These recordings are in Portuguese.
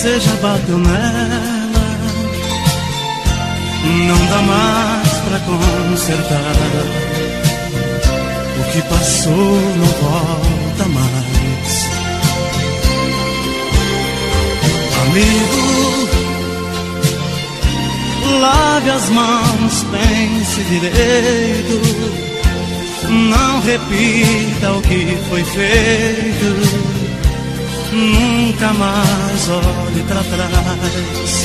você já bateu nela, não dá mais pra consertar. O que passou não volta mais. Amigo, lave as mãos, pense direito, não repita o que foi feito, nunca mais olhe pra trás.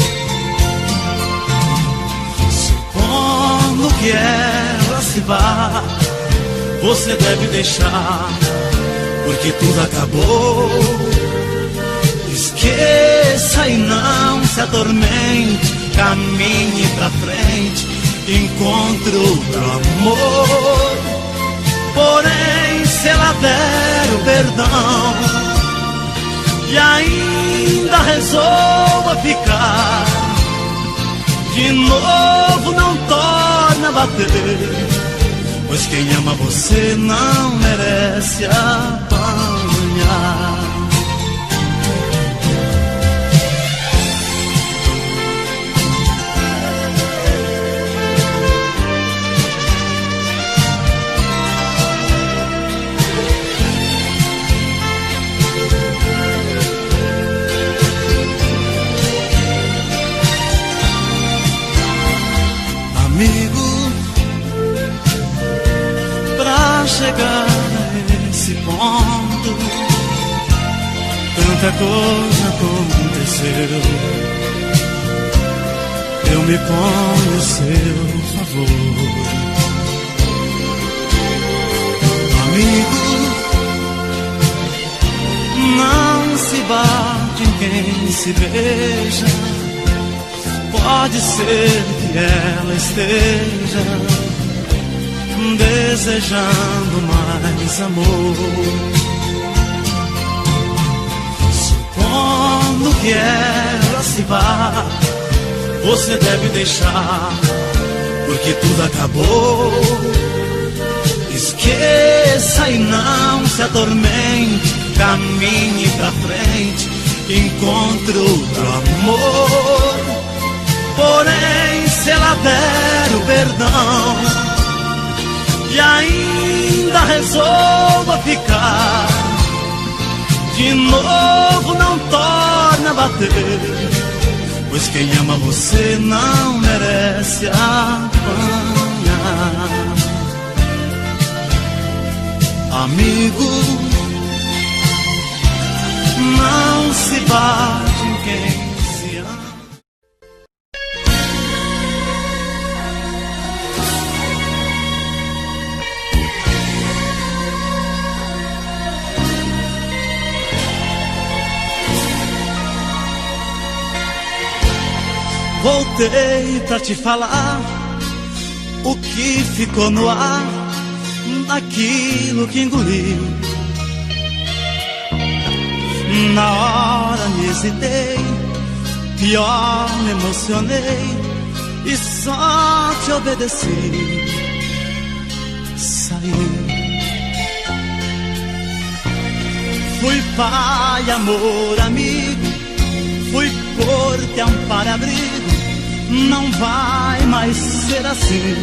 Supondo que ela se vá, você deve deixar, porque tudo acabou. Esqueça e não se atormente, caminhe pra frente, encontre outro amor. Porém, se ela der o perdão e ainda resolva ficar, de novo não torna a bater, pois quem ama você não merece apanhar. Amigo, pra chegar a esse ponto, tanta coisa aconteceu. Eu me ponho a seu favor. Amigo, não se bate em quem se beija. Pode ser que ela esteja desejando mais amor. Supondo que ela se vá, você deve deixar, porque tudo acabou. Esqueça e não se atormente, caminhe pra frente, encontre outro amor. Porém, se ela der o perdão e ainda resolva ficar, de novo não torna a bater, pois quem ama você não merece apanhar. Amigo, não se bate em quem se ama. Voltei pra te falar o que ficou no ar, daquilo que engoli. Na hora me hesitei, pior me emocionei e só te obedeci. Saí. Fui pai, amor, amigo, fui corte, amparo, abrigo. Não vai mais ser assim.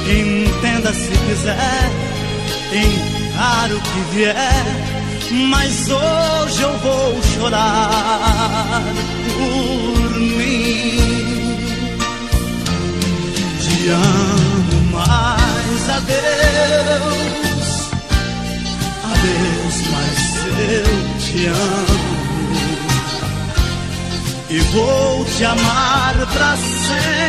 Entenda se quiser, encaro o que vier, mas hoje eu vou chorar por mim. Te amo mais, adeus, adeus, mas eu te amo. E vou te amar pra sempre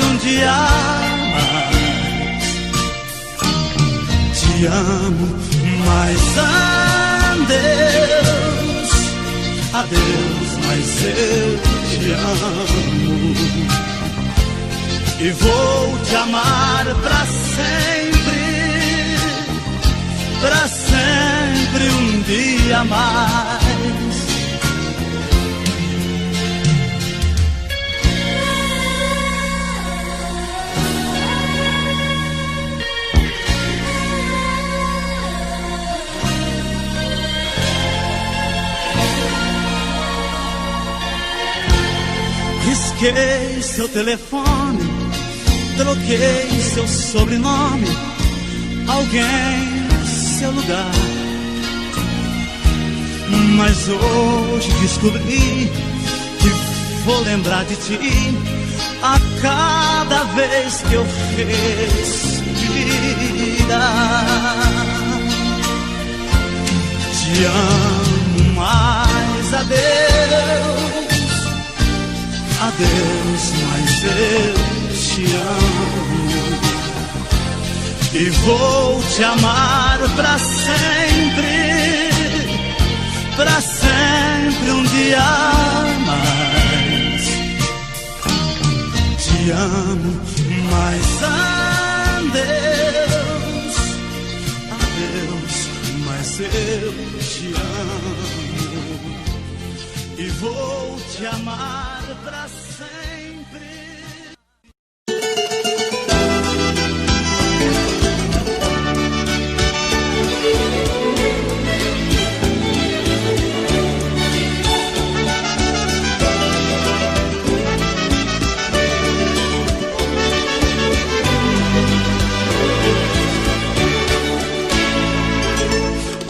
um dia mais. Te amo, mas adeus, adeus, mas eu te amo. E vou te amar pra sempre um dia mais. Risquei seu telefone, troquei seu sobrenome, alguém seu lugar. Mas hoje descobri que vou lembrar de ti a cada vez que eu respirar. Te amo, mas adeus, adeus, mas eu te amo. E vou te amar pra sempre, pra sempre, um dia mais. Te amo, mas adeus, adeus, mas eu te amo. E vou te amar pra sempre.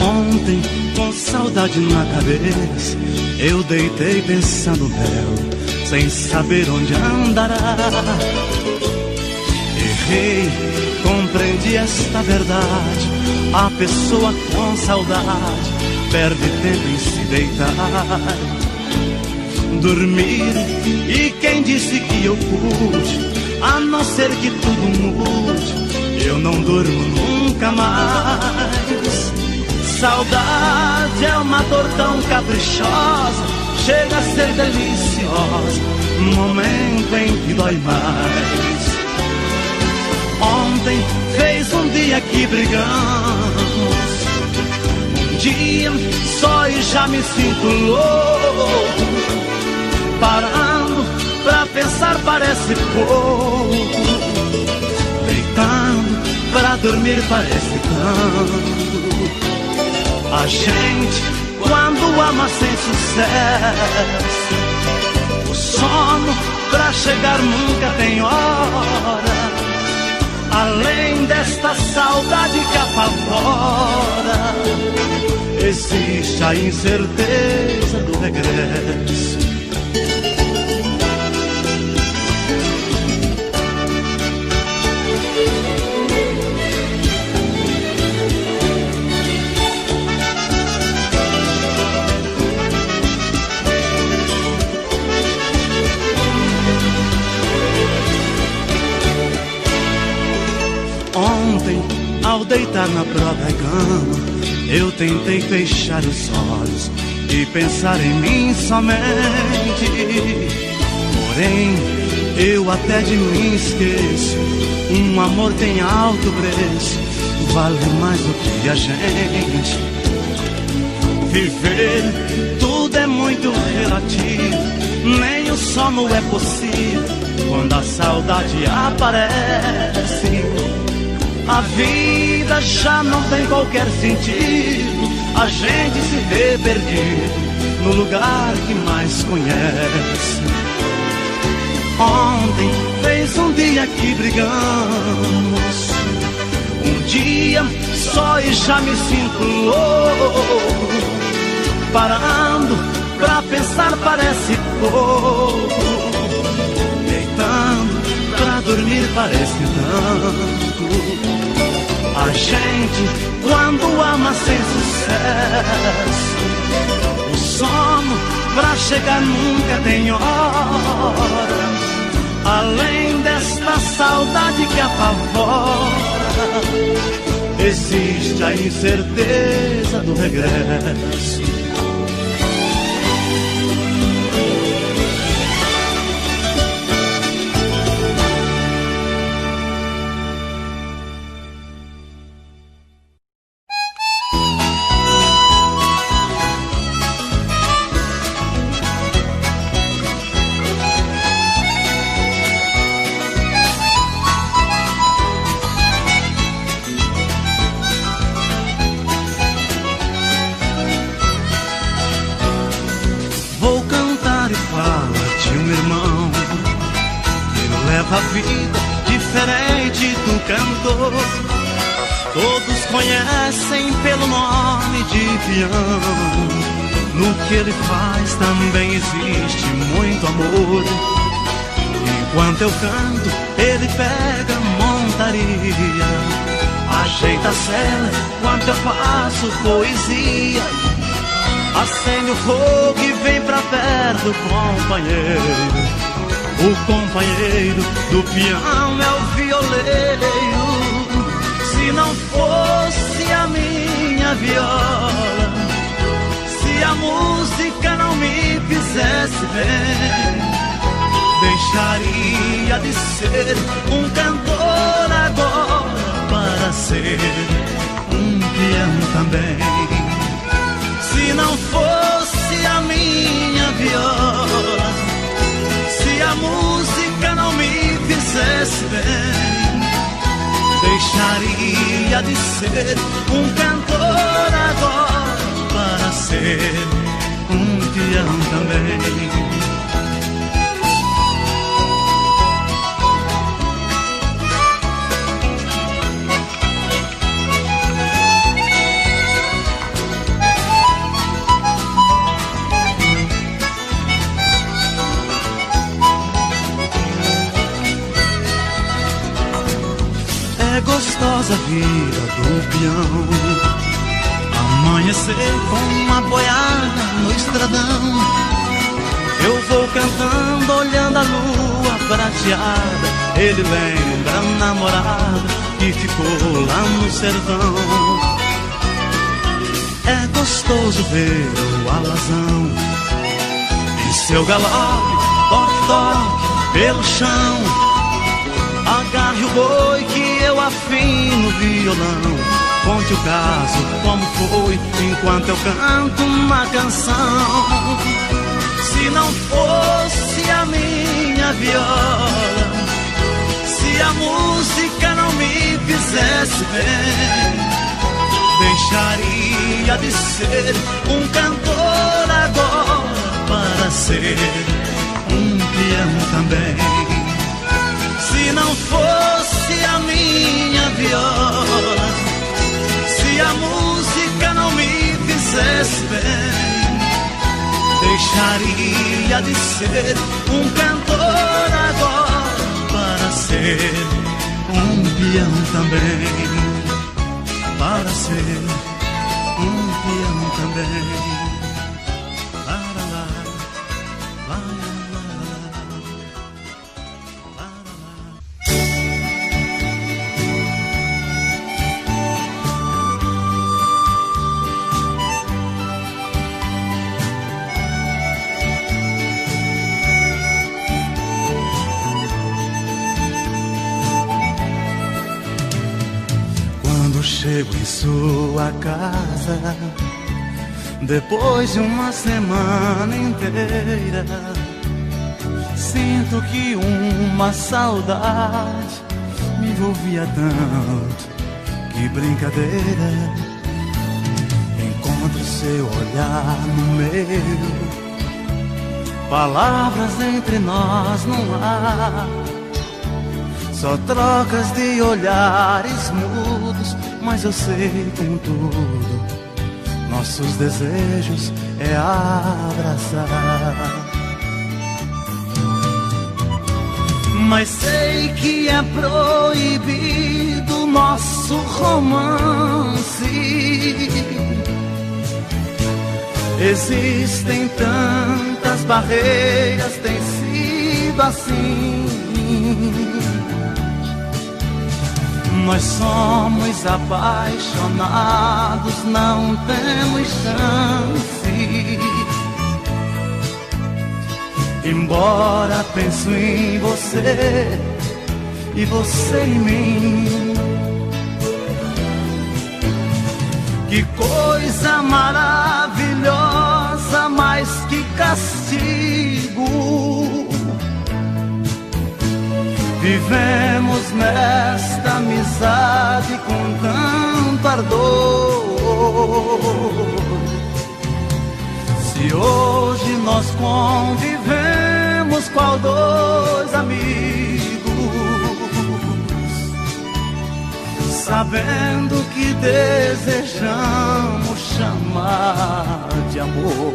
Ontem, com saudade na cabeça, eu deitei pensando nela, sem saber onde andará. Errei, compreendi esta verdade. A pessoa com saudade perde tempo em se deitar, dormir. E quem disse que eu pude, a não ser que tudo mude, eu não durmo nunca mais. Saudade é uma dor tão caprichosa, chega a ser deliciosa, momento em que dói mais. Ontem fez um dia que brigamos, um dia só e já me sinto louco. Parando pra pensar parece pouco, deitando pra dormir parece tanto. A gente, quando ama sem sucesso, o sono pra chegar nunca tem hora. Além desta saudade que apavora, existe a incerteza do regresso. Ontem, ao deitar na própria cama, eu tentei fechar os olhos e pensar em mim somente. Porém, eu até de mim esqueço. Um amor tem alto preço, vale mais do que a gente. Viver, tudo é muito relativo, nem o sono é possível quando a saudade aparece. A vida já não tem qualquer sentido, a gente se vê perdido no lugar que mais conhece. Ontem fez um dia que brigamos, um dia só e já me sinto louco. Parando pra pensar parece pouco, deitando pra dormir parece tanto. A gente, quando ama sem sucesso, o sono pra chegar nunca tem hora. Além desta saudade que apavora, existe a incerteza do regresso. canta a vida diferente do cantor. Todos conhecem pelo nome de peão. No que ele faz também existe muito amor. Enquanto eu canto, ele pega montaria, ajeita a cela enquanto eu faço poesia. Acende o fogo e vem pra perto, companheiro. O companheiro do peão é o violeiro. Se não fosse a minha viola, se a música não me fizesse bem, deixaria de ser um cantor agora para ser um peão também. Se não fosse a minha viola, se a música não me fizesse bem, deixaria de ser um cantor agora para ser um peão também. É gostosa a vida do peão, amanhecer com uma boiada no estradão. Eu vou cantando, olhando a lua prateada. Ele lembra a namorada que ficou lá no sertão. É gostoso ver o alazão em seu galope, toque pelo chão. Agarre o boi que eu afino o violão. Conte o caso, como foi, enquanto eu canto uma canção. Se não fosse a minha viola, se a música não me fizesse bem, deixaria de ser um cantor agora para ser um peão também. Se não fosse a minha viola, se a música não me fizesse bem, deixaria de ser um cantor agora para ser um peão também. Para ser um peão também. Chego em sua casa depois de uma semana inteira, sinto que uma saudade me envolvia tanto, que brincadeira. Encontro seu olhar no meu, palavras entre nós não há, só trocas de olhares mudos. Mas eu sei, contudo, nossos desejos é abraçar. Mas sei que é proibido nosso romance. Existem tantas barreiras, tem sido assim. Nós somos apaixonados, não temos chance. Embora penso em você e você em mim. Que coisa maravilhosa, mais que castigo. Vivemos nesta amizade com tanto ardor. Se hoje nós convivemos qual dois amigos, sabendo que desejamos chamar de amor.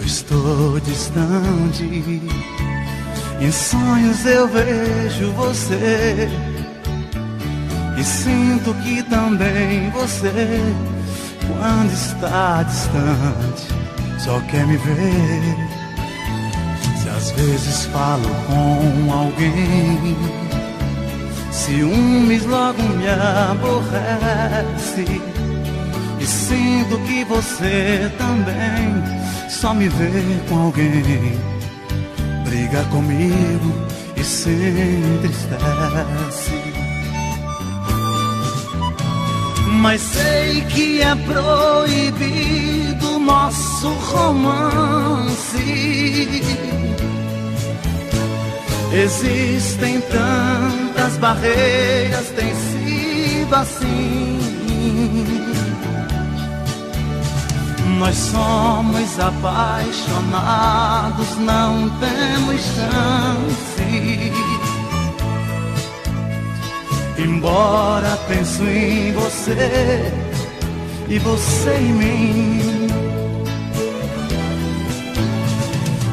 Estou distante, em sonhos eu vejo você e sinto que também você, quando está distante, só quer me ver. Se às vezes falo com alguém, ciúmes logo me aborrece, e sinto que você também só me vê com alguém, briga comigo e se entristece. Mas sei que é proibido nosso romance. Existem tantas barreiras, tem sido assim. Nós somos apaixonados, não temos chance. Embora penso em você e você em mim.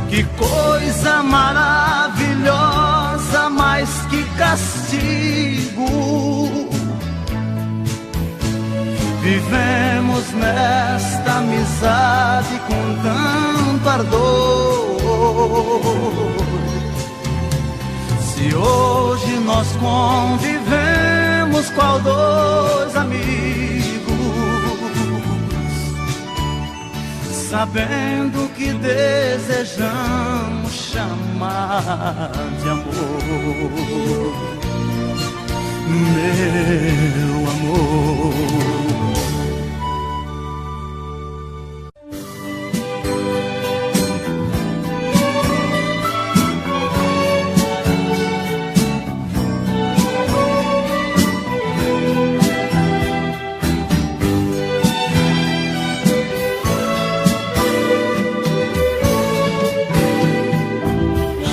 Que coisa maravilhosa, mais que castigo. Vivemos nesta amizade com tanto ardor. Se hoje nós convivemos qual dois amigos, sabendo que desejamos chamar de amor, meu amor.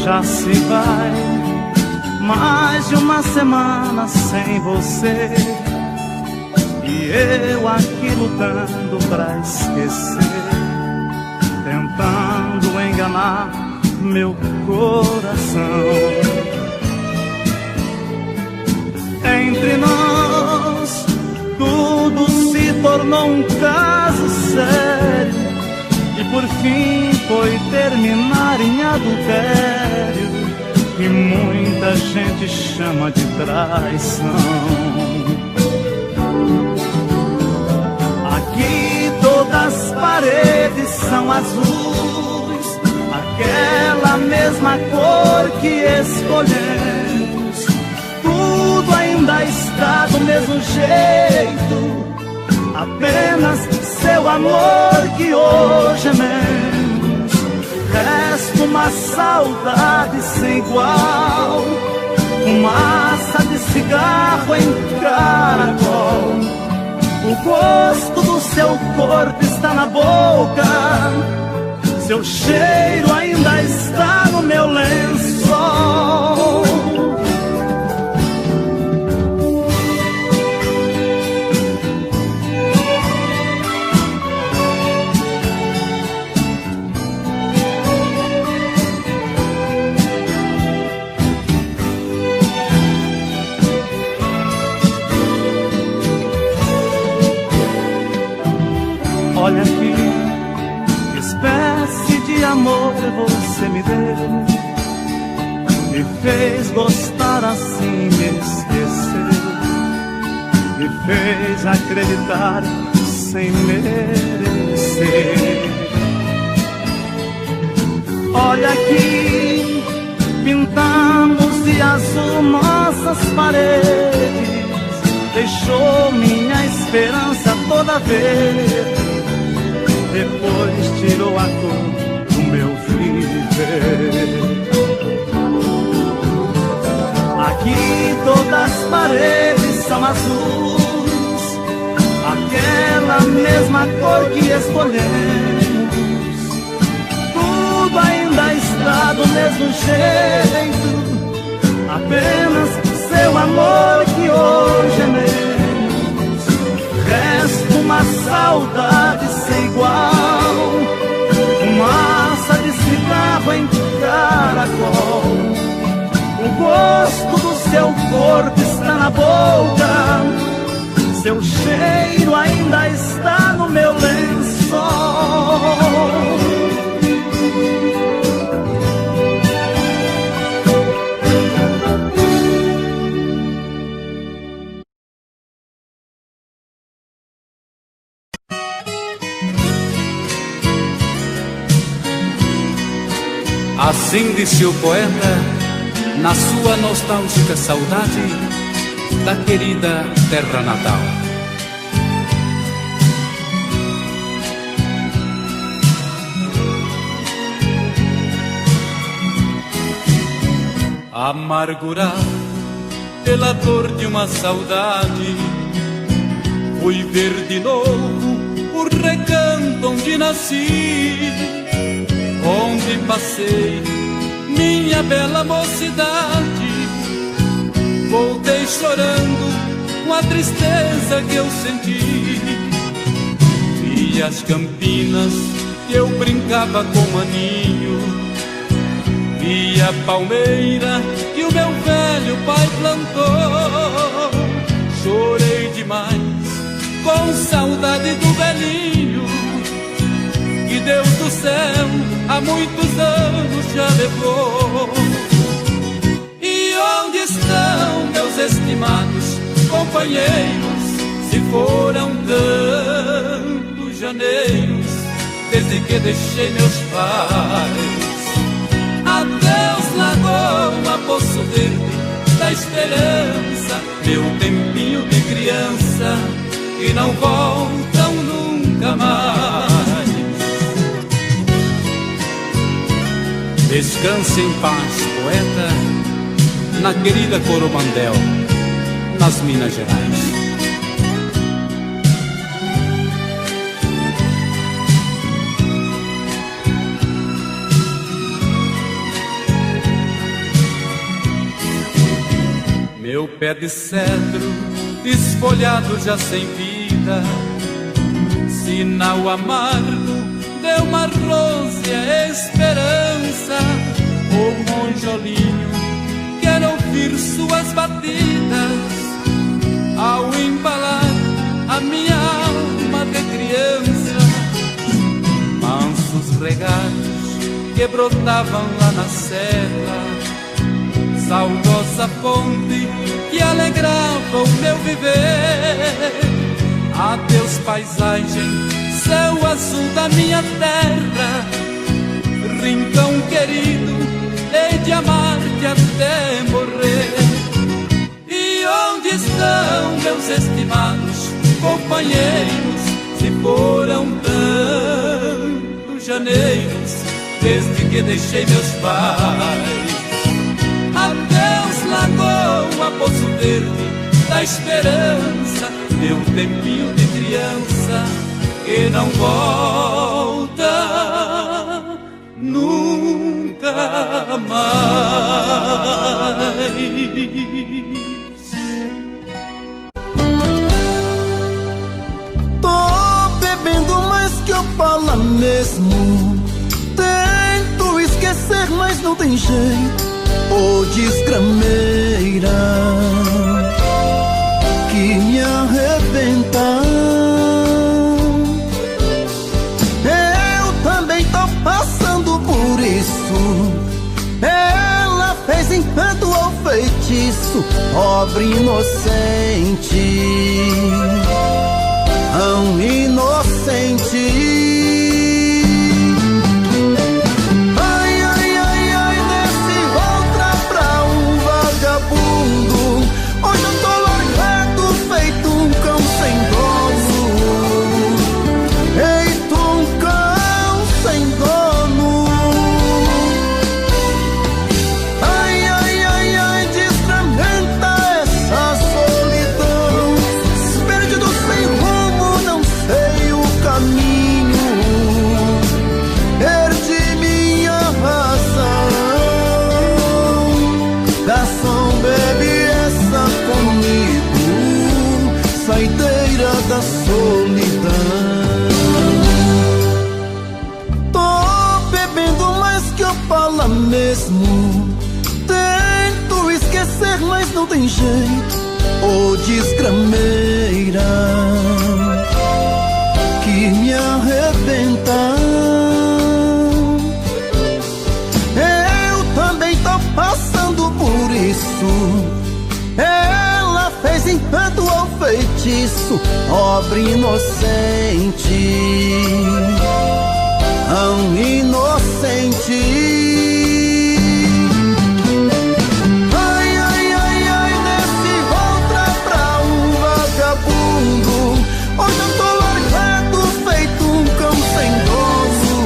Já se vai mais de uma semana sem você, e eu aqui lutando pra esquecer, tentando enganar meu coração. Entre nós tudo se tornou um caso sério, e por fim foi terminar em adultério, que muita gente chama de traição. Aqui todas as paredes são azuis, aquela mesma cor que escolhemos. Tudo ainda está do mesmo jeito, apenas seu amor que hoje é menos. Resta uma saudade sem igual, fumaça de cigarro em caracol. O gosto do seu corpo está na boca, seu cheiro ainda está no meu lençol. Olha aqui, que espécie de amor você me deu, me fez gostar assim, me esqueceu, me fez acreditar sem merecer. Olha aqui, pintamos de azul nossas paredes, deixou minha esperança toda verde, depois tirou a cor do meu viver. azuis, aquela mesma cor que escolhemos. Tudo ainda está do mesmo jeito, apenas seu amor que hoje é menos. Resta uma saudade sem igual, fumaça de cigarro em caracol. O gosto do seu corpo está na boca, seu cheiro ainda está no meu lençol. Assim disse o poeta na sua nostálgica saudade da querida terra natal. Amargurado pela dor de uma saudade, fui ver de novo o recanto onde nasci, onde passei minha bela mocidade. Voltei chorando com a tristeza que eu senti, e as campinas que eu brincava com maninho, e a palmeira que o meu velho pai plantou. Chorei demais com saudade do velhinho, que Deus do céu há muitos anos já levou. E onde estão meus estimados companheiros, se foram tantos janeiros desde que deixei meus pais? Adeus Lagoa, Poço Verde da Esperança, meu tempinho de criança que não voltam nunca mais. Descanse em paz, poeta, na querida Coromandel, nas Minas Gerais. Meu pé de cedro, desfolhado já sem vida, sinal amargo de uma rósea esperança. O monjolinho quer ouvir suas batidas ao embalar a minha alma de criança. Mansos regatos que brotavam lá na serra, saudosa fonte que alegrava o meu viver. Adeus paisagem, céu azul da minha terra, rincão querido, hei de amar-te até morrer. E onde estão meus estimados companheiros, se foram tantos janeiros desde que deixei meus pais? Adeus Lagoa, Poço Verde da Esperança, meu tempinho de criança que não volta nunca mais. Tô bebendo mais que eu falo mesmo, tento esquecer mas não tem jeito. Ô desgrameira que me arrebenta, eu também tô passando por isso. Ela fez encanto ou feitiço, pobre inocente, tão inocente. Hoje eu tô largado, feito um cão sem dono, feito um cão sem dono. Ai, ai, ai, ai, desgramenta essa solidão. tem jeito, ô desgrameira, que me arrebenta. Eu também tô passando por isso. Ela fez encanto ou feitiço, pobre inocente, tão inocente. Hoje eu tô largado, feito um cão sem dono.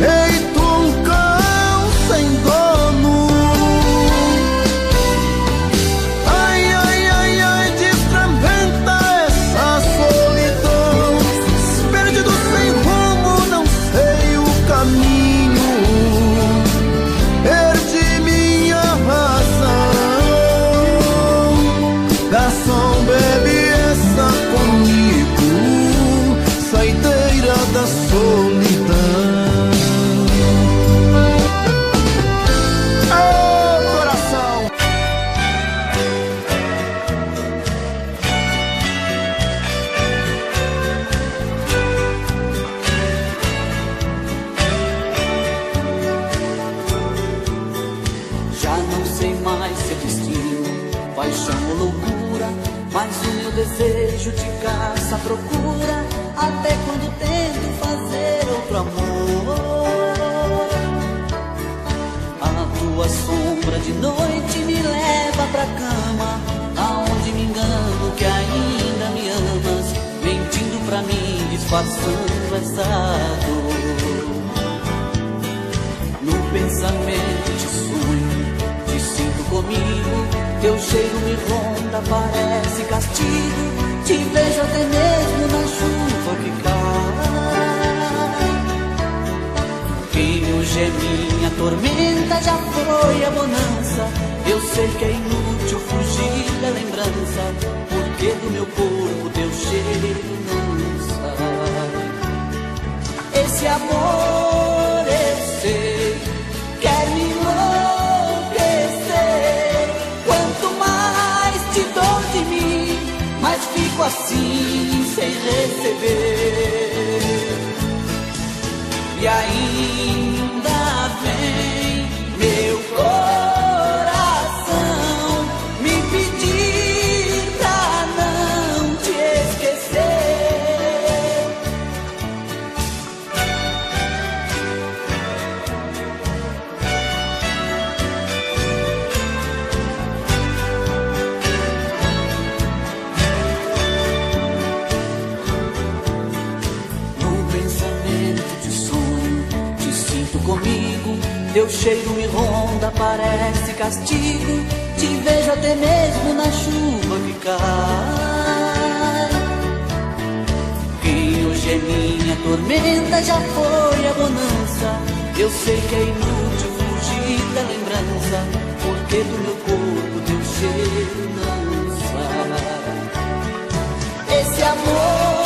Feito um cão sem dono. Ai, ai, ai, ai, destramenta essa solidão. Perdido sem rumo, não sei o caminho. Perdi minha razão. Garçom, bebe comigo, saideira da solidão. Oh, coração! Já não sei mais se é destino, paixão ou loucura, mas o meu desejo te caça à procura, até quando tento fazer outro amor. A tua sombra de noite me leva pra cama, aonde me engano que ainda me amas, mentindo pra mim, disfarçando essa dor. No pensamento te sonho, te sinto comigo, teu cheiro me ronda, parece castigo. Te vejo até mesmo na chuva que cai. Quem hoje é minha tormenta já foi a bonança. Eu sei que é inútil fugir da lembrança, porque do meu corpo teu cheiro não sai. Esse amor eu sei, quer me enlouquecer. Quanto mais te dou de mim, mas fico assim sem receber. E ainda vem meu coração me pedir pra não te esquecer. Comigo, teu cheiro me ronda, parece castigo. Te vejo até mesmo na chuva que cai. Quem hoje é minha tormenta já foi a bonança. Eu sei que é inútil fugir da lembrança, porque do meu corpo teu cheiro não sai. Esse amor